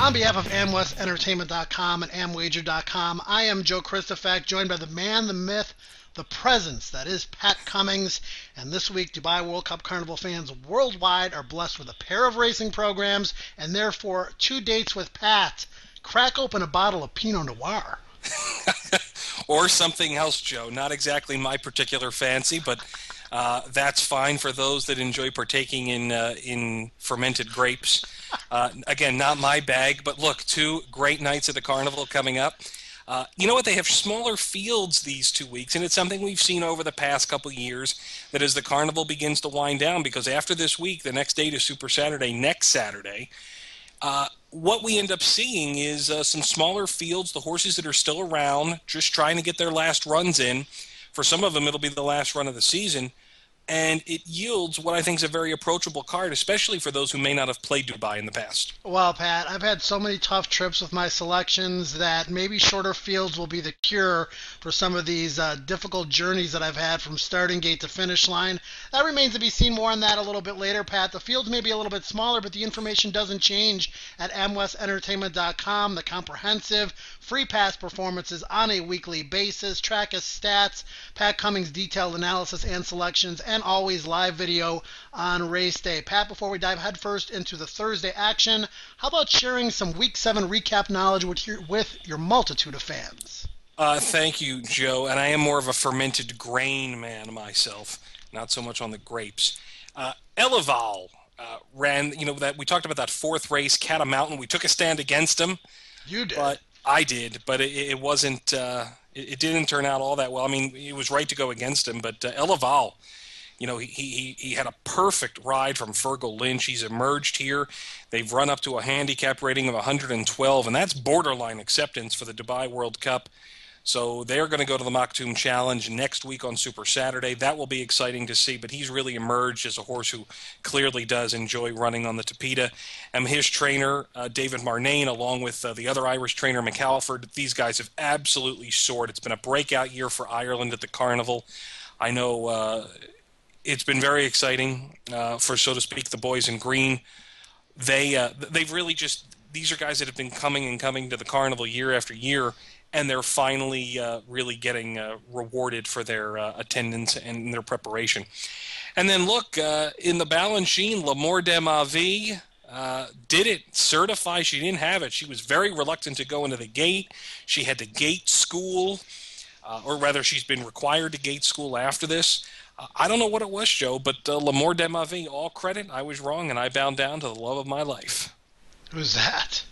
On behalf of AmWestEntertainment.com and AmWager.com, I am Joe Christofak, joined by the man, the myth, the presence that is Pat Cummings. And this week, Dubai World Cup Carnival fans worldwide are blessed with a pair of racing programs and therefore 2 dates with Pat. Crack open a bottle of Pinot Noir. Or something else, Joe. Not exactly my particular fancy, but that's fine for those that enjoy partaking in fermented grapes. Again, not my bag, but look, 2 great nights at the Carnival coming up. You know what? They have smaller fields these 2 weeks, and it's something we've seen over the past couple of years, that as the Carnival begins to wind down, because after this week, the next date is Super Saturday, next Saturday, what we end up seeing is some smaller fields, the horses that are still around, just trying to get their last runs in. For some of them, it'll be the last run of the season. And it yields what I think is a very approachable card, especially for those who may not have played Dubai in the past. Well, Pat, I've had so many tough trips with my selections that maybe shorter fields will be the cure for some of these difficult journeys that I've had from starting gate to finish line. That remains to be seen. More on that a little bit later, Pat. The fields may be a little bit smaller, but the information doesn't change at AmWestEntertainment.com. The comprehensive free pass performances on a weekly basis, track his stats, Pat Cummings' detailed analysis and selections, and always live video on race day. Pat, before we dive headfirst into the Thursday action, how about sharing some Week 7 recap knowledge with your multitude of fans? Thank you, Joe. And I am more of a fermented grain man myself, not so much on the grapes. Elival ran, that we talked about that 4th race, Catamountain. We took a stand against him. You did. But I did, but it wasn't. It didn't turn out all that well. I mean, it was right to go against him, but Elival, he had a perfect ride from Fergal Lynch. He's emerged here. They've run up to a handicap rating of 112, and that's borderline acceptance for the Dubai World Cup. So they're going to go to the Maktoum Challenge next week on Super Saturday. That will be exciting to see, but he's really emerged as a horse who clearly does enjoy running on the Tapeta. And his trainer, David Marnane, along with the other Irish trainer, McAlford, these guys have absolutely soared. It's been a breakout year for Ireland at the Carnival. I know it's been very exciting for, so to speak, the boys in green. They've really just, these are guys that have been coming to the Carnival year after year, and they're finally really getting rewarded for their attendance and their preparation. And then look, in the Balanchine, L'Amour de ma Vie did it, certify. She didn't have it. She was very reluctant to go into the gate. She had to gate school, or rather she's been required to gate school after this. I don't know what it was, Joe, but L'Amour de ma Vie, all credit. I was wrong, and I bowed down to the love of my life. Who's that?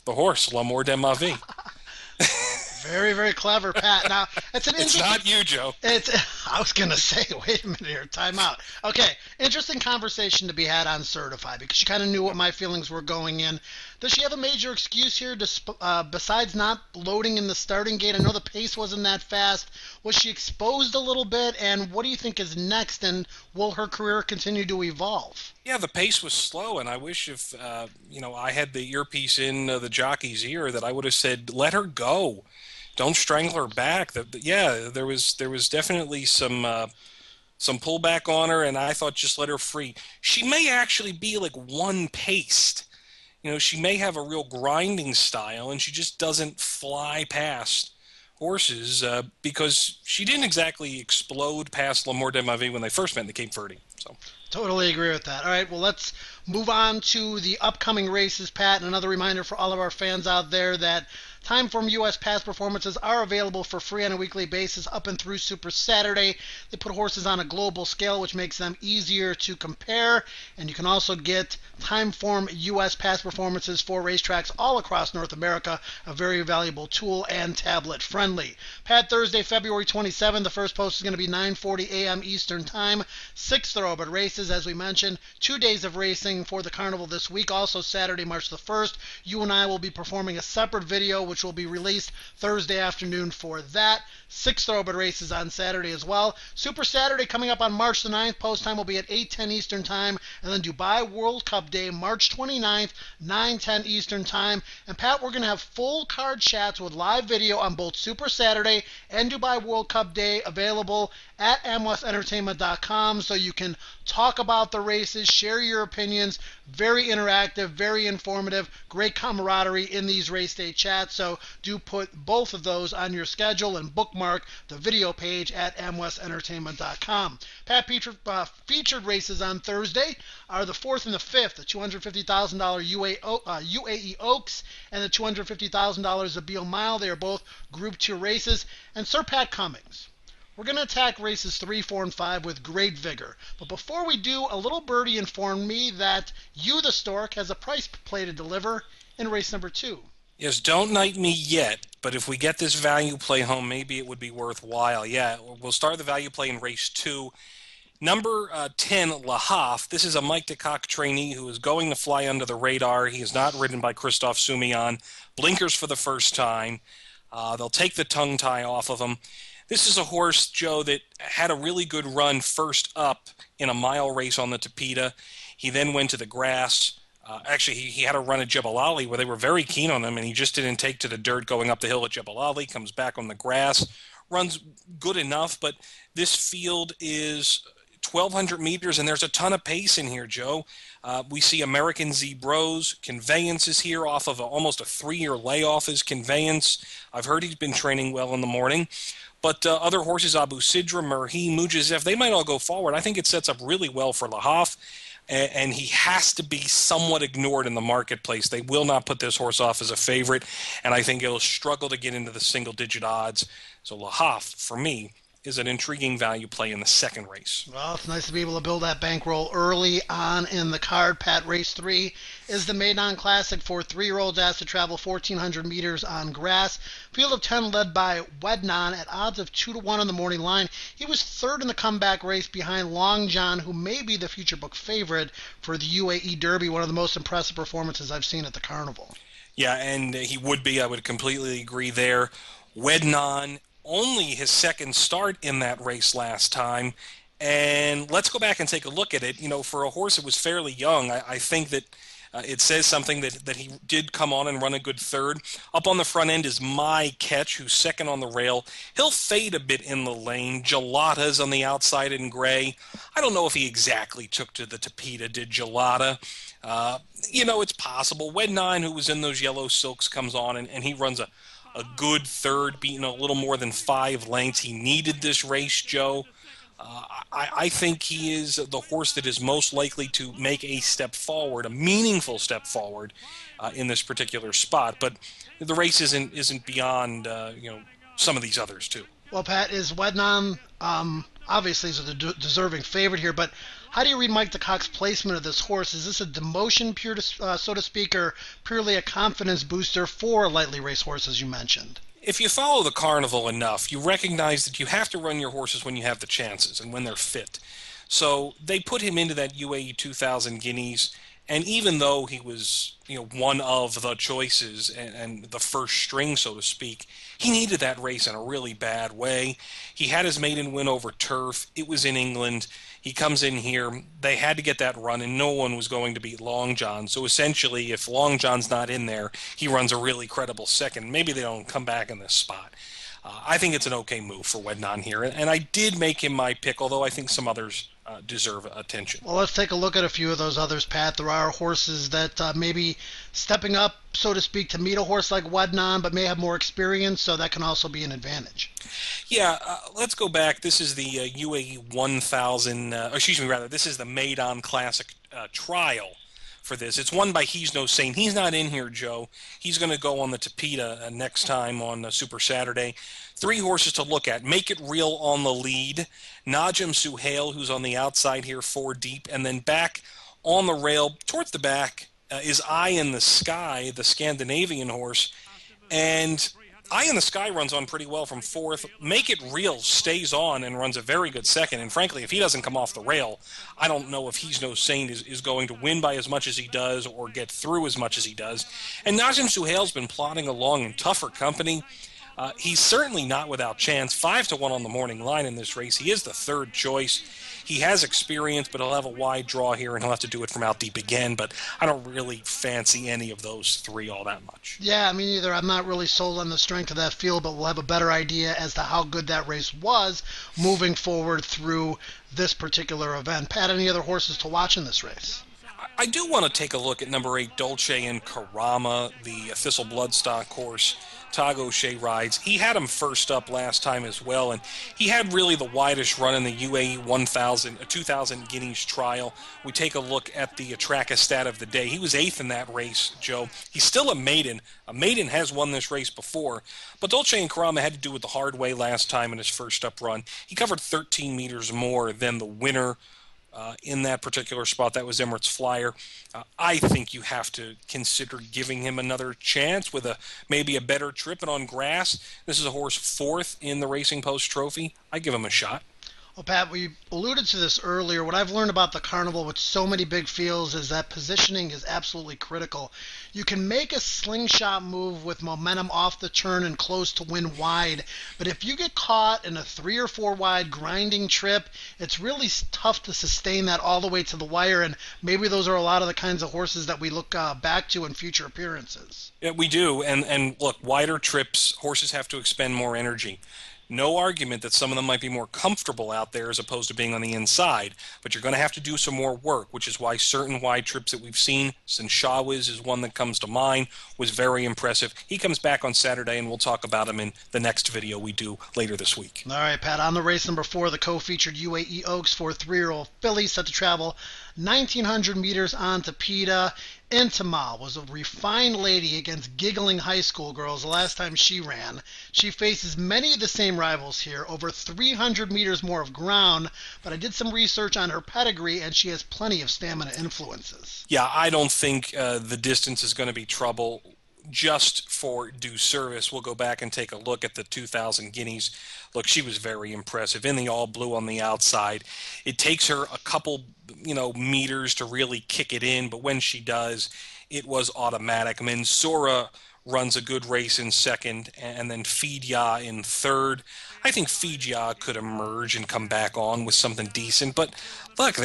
The horse, L'Amour de ma Vie. Very, very clever, Pat. Now, it's not you, Joe. I was going to say, wait a minute here, time out. Okay, interesting conversation to be had on Certify, because you kind of knew what my feelings were going in. Does she have a major excuse here besides not loading in the starting gate? I know the pace wasn't that fast. Was she exposed a little bit? And what do you think is next? And will her career continue to evolve? Yeah, the pace was slow, and I wish if I had the earpiece in the jockey's ear that I would have said, let her go. Don't strangle her back. There was definitely some pullback on her, and I thought just let her free. She may actually be like one-paced. She may have a real grinding style, and she just doesn't fly past horses because she didn't exactly explode past L'Amour de ma Vie when they first met in the Cape Verde. So. Totally agree with that. All right, well, let's move on to the upcoming races, Pat. And another reminder for all of our fans out there that Timeform U.S. past performances are available for free on a weekly basis up and through Super Saturday. They put horses on a global scale, which makes them easier to compare. And you can also get Timeform U.S. past performances for racetracks all across North America, a very valuable tool and tablet friendly. Pat, Thursday, February 27th, the first post is going to be 9:40 a.m. Eastern Time. 6 thoroughbred races, as we mentioned. 2 days of racing for the Carnival this week. Also Saturday, March the 1st, you and I will be performing a separate video, which which will be released Thursday afternoon for that. 6 thoroughbred races on Saturday as well. Super Saturday coming up on March the 9th. Post time will be at 8:10 Eastern Time. And then Dubai World Cup Day, March 29th, 9:10 Eastern Time. And Pat, we're going to have full card chats with live video on both Super Saturday and Dubai World Cup Day available at amwestentertainment.com, so you can talk about the races, share your opinions. Very interactive, very informative, great camaraderie in these race day chats. So do put both of those on your schedule and bookmark the video page at amwestentertainment.com. Pat, featured races on Thursday are the 4th and the 5th, the $250,000 UAE Oaks and the $250,000 of Beale Mile. They are both Group 2 races. And Sir Pat Cummings, we're going to attack races 3, 4, and 5 with great vigor. But before we do, a little birdie informed me that you, the Stork, has a price play to deliver in race number 2. Yes, don't knight me yet, but if we get this value play home, maybe it would be worthwhile. Yeah, we'll start the value play in race 2. Number 10, Lahaf. This is a Mike DeCock trainee who is going to fly under the radar. He is not ridden by Christophe Soumillon. Blinkers for the first time. They'll take the tongue tie off of him. This is a horse, Joe, that had a really good run first up in a mile race on the Tapeta. He then went to the grass. Actually, he had a run at Jebel Ali where they were very keen on him, and he just didn't take to the dirt going up the hill at Jebel Ali, comes back on the grass, runs good enough, but this field is 1,200 meters, and there's a ton of pace in here, Joe. We see American Zebros. Conveyance is here off of almost a 3-year layoff is Conveyance. I've heard he's been training well in the morning. But other horses, Abu Sidra, Murhi, Mujizef, they might all go forward. I think it sets up really well for Lahaf, and he has to be somewhat ignored in the marketplace. They will not put this horse off as a favorite, and I think it'll struggle to get into the single-digit odds. So Lahaf, for me, is an intriguing value play in the second race. Well, it's nice to be able to build that bankroll early on in the card. Pat, race 3 is the Maidan Classic for 3-year-olds asked to travel 1,400 meters on grass. Field of 10 led by Wednon at odds of 2-1 on the morning line. He was third in the comeback race behind Long John, who may be the future book favorite for the UAE Derby, one of the most impressive performances I've seen at the Carnival. Yeah, and he would be. I would completely agree there. Wednon, only his second start in that race last time. And let's go back and take a look at it. You know, for a horse that was fairly young, I think that it says something that he did come on and run a good third. Up on the front end is My Catch, who's second on the rail. He'll fade a bit in the lane. Gelata's on the outside in gray. I don't know if he exactly took to the Tapeta, did Gelata. It's possible. Wednon, who was in those yellow silks, comes on, and he runs a good third, beating a little more than 5 lengths. He needed this race, Joe. I think he is the horse that is most likely to make a step forward, a meaningful step forward in this particular spot. But the race isn't beyond some of these others too. Well, Pat, is Wednon obviously is a deserving favorite here, but how do you read Mike DeCock's placement of this horse? Is this a demotion, so to speak, or purely a confidence booster for lightly raced horses you mentioned? If you follow the Carnival enough, you recognize that you have to run your horses when you have the chances and when they're fit. So they put him into that UAE 2000 Guineas, and even though he was one of the choices and the first string, so to speak, he needed that race in a really bad way. He had his maiden win over Turf. It was in England. He comes in here. They had to get that run, and no one was going to beat Long John. So essentially, if Long John's not in there, he runs a really credible second. Maybe they don't come back in this spot. I think it's an okay move for Wednon here, and I did make him my pick, although I think some others deserve attention. Well, let's take a look at a few of those others, Pat. There are horses that maybe stepping up, so to speak, to meet a horse like Wednon, but may have more experience, so that can also be an advantage. Yeah, let's go back. This is the UAE 1000, this is the Maidan Classic trial for this. It's won by He's No Saint. He's not in here, Joe. He's going to go on the Tapeta next time on Super Saturday. 3 horses to look at. Make It Real on the lead. Najim Suhail, who's on the outside here, 4 deep. And then back on the rail, towards the back, is Eye in the Sky, the Scandinavian horse. And Eye in the Sky runs on pretty well from fourth. Make It Real stays on and runs a very good second. And frankly, if he doesn't come off the rail, I don't know if He's No Saint is going to win by as much as he does or get through as much as he does. And Najim Suhail's been plodding along in tougher company. He's certainly not without chance. 5-1 on the morning line in this race. He is the third choice. He has experience, but he'll have a wide draw here, and he'll have to do it from out deep again. But I don't really fancy any of those three all that much. Yeah, me neither. I'm not really sold on the strength of that field, but we'll have a better idea as to how good that race was moving forward through this particular event. Pat, any other horses to watch in this race? I do want to take a look at number 8, Dolce and Carama, the Thistle Bloodstock horse Todd O'Shea rides. He had him first up last time as well, and he had really the widest run in the UAE 2000 Guineas trial. We take a look at the Trackistat of the day. He was 8th in that race, Joe. He's still a maiden. A maiden has won this race before, but Dolce and Carama had to do it the hard way last time in his first up run. He covered 13 meters more than the winner in that particular spot. That was Emirates Flyer. I think you have to consider giving him another chance with maybe a better trip and on grass. This is a horse 4th in the Racing Post Trophy. I give him a shot. Well, Pat, we alluded to this earlier. What I've learned about the Carnival with so many big fields is that positioning is absolutely critical. You can make a slingshot move with momentum off the turn and close to win wide, but if you get caught in a 3 or 4 wide grinding trip, it's really tough to sustain that all the way to the wire, and maybe those are a lot of the kinds of horses that we look back to in future appearances. Yeah, we do, and look, wider trips, horses have to expend more energy. No argument that some of them might be more comfortable out there as opposed to being on the inside, but you're going to have to do some more work, which is why certain wide trips that we've seen, since Shawiz is one that comes to mind, was very impressive. He comes back on Saturday, and we'll talk about him in the next video we do later this week. All right, Pat, on the race number 4, the co-featured UAE Oaks for 3-year-old filly set to travel 1,900 meters on to PETA. Intimal was a refined lady against giggling high school girls the last time she ran. She faces many of the same rivals here, over 300 meters more of ground, but I did some research on her pedigree, and she has plenty of stamina influences. Yeah, I don't think the distance is going to be trouble. Just for due service, we'll go back and take a look at the 2000 Guineas. Look, she was very impressive in the all blue on the outside. It takes her a couple, meters to really kick it in, but when she does, it was automatic. Mensura runs a good race in second, and then Fidya in third. I think Fidya could emerge and come back on with something decent, but look,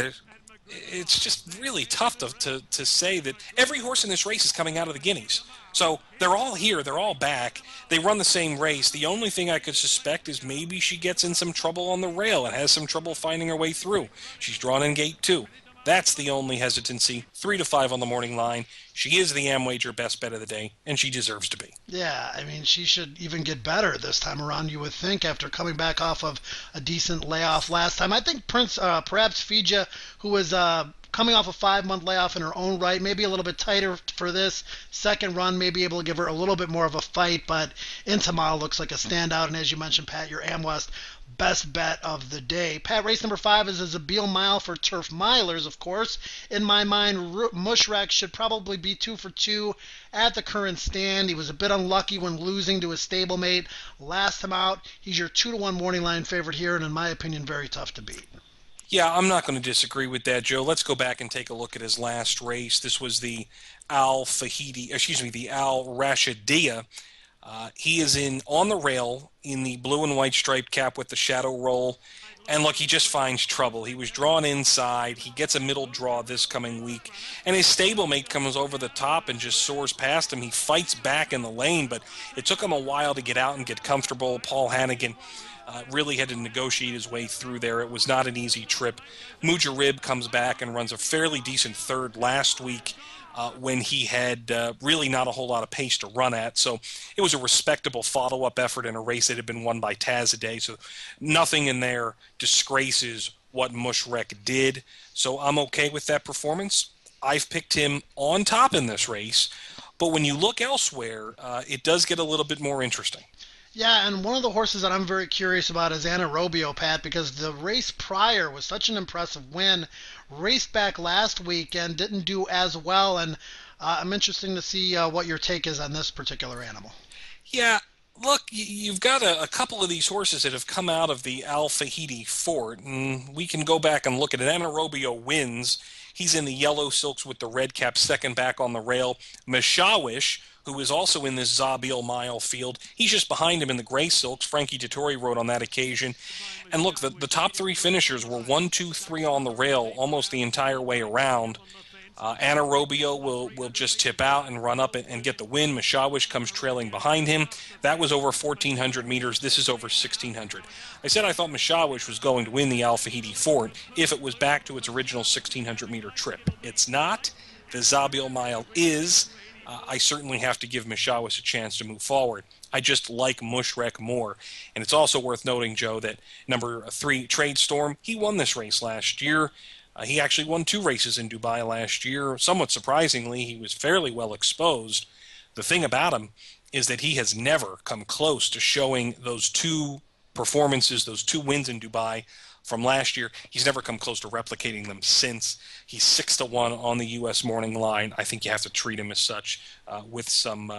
it's just really tough to say that every horse in this race is coming out of the Guineas. So they're all here. They're all back. They run the same race. The only thing I could suspect is maybe she gets in some trouble on the rail and has some trouble finding her way through. She's drawn in gate 2. That's the only hesitancy. 3-5 on the morning line. She is the Amwager best bet of the day, and she deserves to be. Yeah, she should even get better this time around, you would think, after coming back off of a decent layoff last time. I think perhaps Fidya, who was coming off a 5-month layoff in her own right, maybe a little bit tighter for this second run, may be able to give her a little bit more of a fight, but Intimal looks like a standout, and as you mentioned, Pat, your Amwest best bet of the day. Pat, race number 5 is a Zabeel Mile for turf milers, of course. In my mind, Mushrek should probably be 2 for 2 at the current stand. He was a bit unlucky when losing to his stablemate last time out. He's your 2-1 morning line favorite here, and in my opinion, very tough to beat. Yeah, I'm not going to disagree with that, Joe. Let's go back and take a look at his last race. This was the Al Rashidiyah. He is on the rail in the blue and white striped cap with the shadow roll. And look, he just finds trouble. He was drawn inside. He gets a middle draw this coming week. And his stablemate comes over the top and just soars past him. He fights back in the lane, but it took him a while to get out and get comfortable. Paul Hannigan really had to negotiate his way through there. It was not an easy trip. Mujarib comes back and runs a fairly decent third last week when he had really not a whole lot of pace to run at. So it was a respectable follow-up effort in a race that had been won by Taz a day. So nothing in there disgraces what Mushrek did. So I'm okay with that performance. I've picked him on top in this race. But when you look elsewhere, it does get a little bit more interesting. Yeah, and one of the horses that I'm very curious about is Anaerobio, Pat, because the race prior was such an impressive win. Raced back last week and didn't do as well, and I'm interested to see what your take is on this particular animal. Yeah, Look, you've got a couple of these horses that have come out of the Al Fahidi fort, and we can go back and look at it. Anaerobio wins. He's in the yellow silks with the red cap, second back on the rail. Mishawish, who is also in this Zabil Mile field, he's just behind him in the gray silks. Frankie Dettori rode on that occasion. And look, the top three finishers were 1, 2, 3 on the rail almost the entire way around. Anaerobio will just tip out and run up and get the win. Mishawish comes trailing behind him. That was over 1,400 meters. This is over 1,600. I said I thought Mishawish was going to win the Al Fahidi Fort if it was back to its original 1,600-meter trip. It's not. The Zabil Mile is. I certainly have to give Mishawish a chance to move forward. I just like Mushrek more. And it's also worth noting, Joe, that number 3, Trade Storm, he won this race last year. He actually won 2 races in Dubai last year. Somewhat surprisingly, he was fairly well exposed. The thing about him is that he has never come close to showing those 2 performances, those 2 wins in Dubai from last year. He's never come close to replicating them since. He's 6-1 on the U.S. morning line. I think you have to treat him as such with some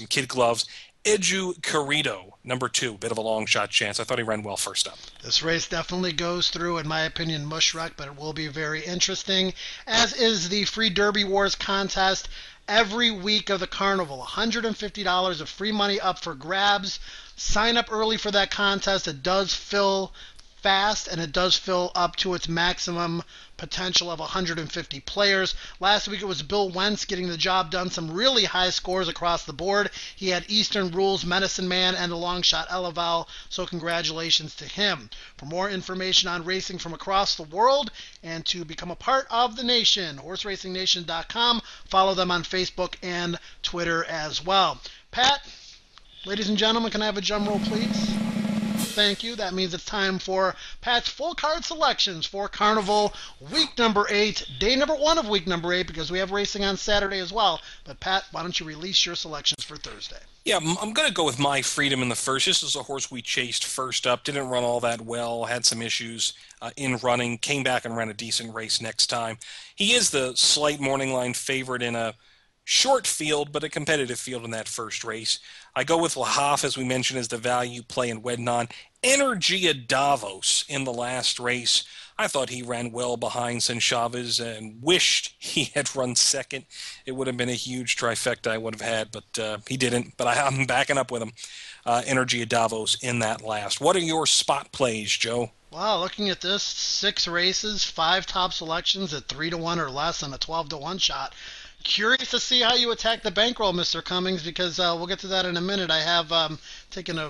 kid gloves. Edu Carrito, number 2, bit of a long shot chance. I thought he ran well first up. This race definitely goes through, in my opinion, Mushruck, but it will be very interesting, as is the Free Derby Wars contest every week of the Carnival. $150 of free money up for grabs. Sign up early for that contest. It does fill fast, and it does fill up to its maximum potential of 150 players. Last week it was Bill Wentz getting the job done. Some really high scores across the board. He had Eastern Rules, Medicine Man, and the long shot Elaval, so congratulations to him. For more information on racing from across the world and to become a part of the nation, horseracing.nation.com. Follow them on Facebook and Twitter as well. Pat, ladies and gentlemen, can I have a drum roll, please? Thank you. That means it's time for Pat's full card selections for Carnival week number 8, day number 1 of week number 8, because we have racing on Saturday as well. But Pat, why don't you release your selections for Thursday? Yeah, I'm going to go with My Freedom in the first. This is a horse we chased first up. Didn't run all that well. Had some issues in running. Came back and ran a decent race next time. He is the slight morning line favorite in a short field, but a competitive field in that first race. I go with Lahaf, as we mentioned, as the value play in Wednon. Energia Davos in the last race. I thought he ran well behind Chavez and wished he had run second. It would have been a huge trifecta I would have had, but he didn't. But I'm backing up with him. Energia Davos in that last. What are your spot plays, Joe? Wow, looking at this, 6 races, 5 top selections at 3-1 or less and a 12-1 shot. Curious to see how you attack the bankroll, Mr. Cummings, because we'll get to that in a minute. I have taken a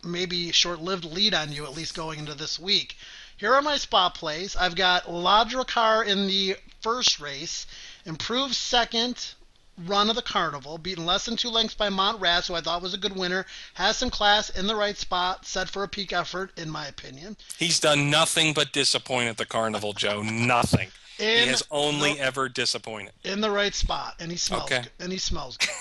maybe short-lived lead on you, at least going into this week. Here are my spot plays. I've got La Dracar in the first race, improved second run of the Carnival, beaten less than 2 lengths by Montras, who I thought was a good winner, has some class, in the right spot, set for a peak effort, in my opinion. He's done nothing but disappoint at the Carnival, Joe. Nothing. He has only ever disappointed. In the right spot, and he smells okay. good. And he smells good.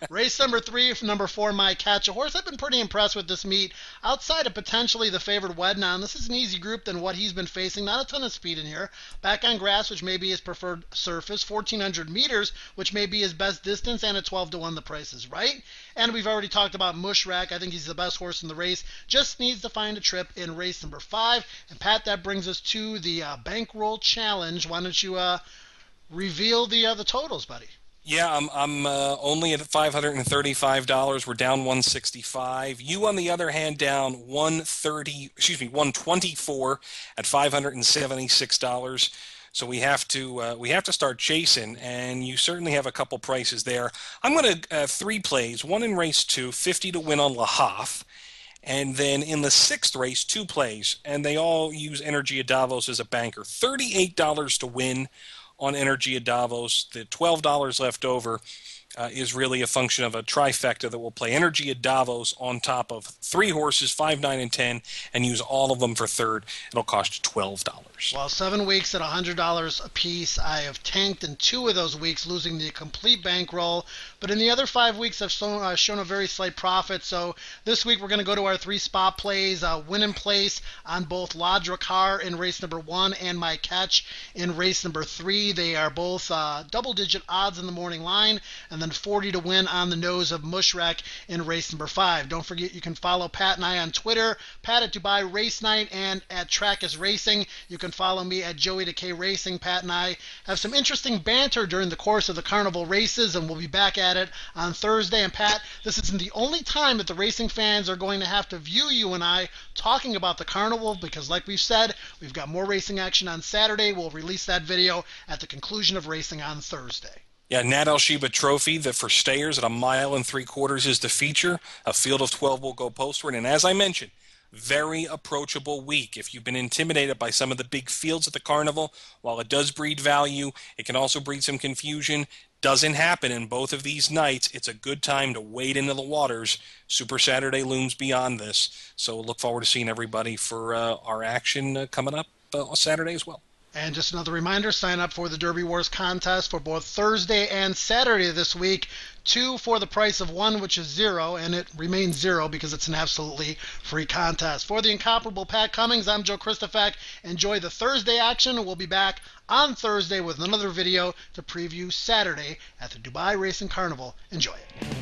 Race number 3, number 4, My Catch a Horse. I've been pretty impressed with this meet. Outside of potentially the favored Wednon, this is an easy group than what he's been facing. Not a ton of speed in here. Back on grass, which may be his preferred surface. 1,400 meters, which may be his best distance. And at 12-1, the price is right. And we've already talked about Mushrak. I think he's the best horse in the race. Just needs to find a trip in race number 5. And Pat, that brings us to the bankroll challenge. Why don't you reveal the totals, buddy? Yeah, I'm only at $535. We're down 165. You, on the other hand, down 124 at $576. So we have to start chasing, and you certainly have a couple prices there. I'm going to 3 plays. One in race 2, 50 to win on Lahaf. And then in the 6th race, 2 plays, and they all use Energia Davos as a banker. $38 to win on Energia Davos. The $12 left over is really a function of a trifecta that will play Energia Davos on top of 3 horses, 5, 9, and 10, and use all of them for third. It'll cost you $12. Well, 7 weeks at $100 a piece. I have tanked in 2 of those weeks, losing the complete bankroll. But in the other 5 weeks, I've shown a very slight profit. So this week, we're going to go to our 3 spot plays. Win in place on both La Dracar in race number 1 and My Catch in race number 3. They are both double-digit odds in the morning line. And then 40 to win on the nose of Mushrek in race number 5. Don't forget you can follow Pat and I on Twitter, Pat at Dubai Race Night and at Trackus Racing. You can follow me at Joey Decay Racing. Pat and I have some interesting banter during the course of the Carnival races, and we'll be back at it on Thursday. And Pat, this isn't the only time that the racing fans are going to have to view you and I talking about the Carnival, because like we've said, we've got more racing action on Saturday. We'll release that video at the conclusion of racing on Thursday. Yeah, Nat El Sheba Trophy, that for stayers at 1 3/4 miles is the feature. A field of 12 will go postward. And as I mentioned, very approachable week. If you've been intimidated by some of the big fields at the Carnival, while it does breed value, it can also breed some confusion. Doesn't happen in both of these nights. It's a good time to wade into the waters. Super Saturday looms beyond this. So look forward to seeing everybody for our action coming up on Saturday as well. And just another reminder, sign up for the Derby Wars contest for both Thursday and Saturday this week. 2 for the price of 1, which is 0, and it remains 0 because it's an absolutely free contest. For the incomparable Pat Cummings, I'm Joe Christofak. Enjoy the Thursday action, and we'll be back on Thursday with another video to preview Saturday at the Dubai Racing Carnival. Enjoy it.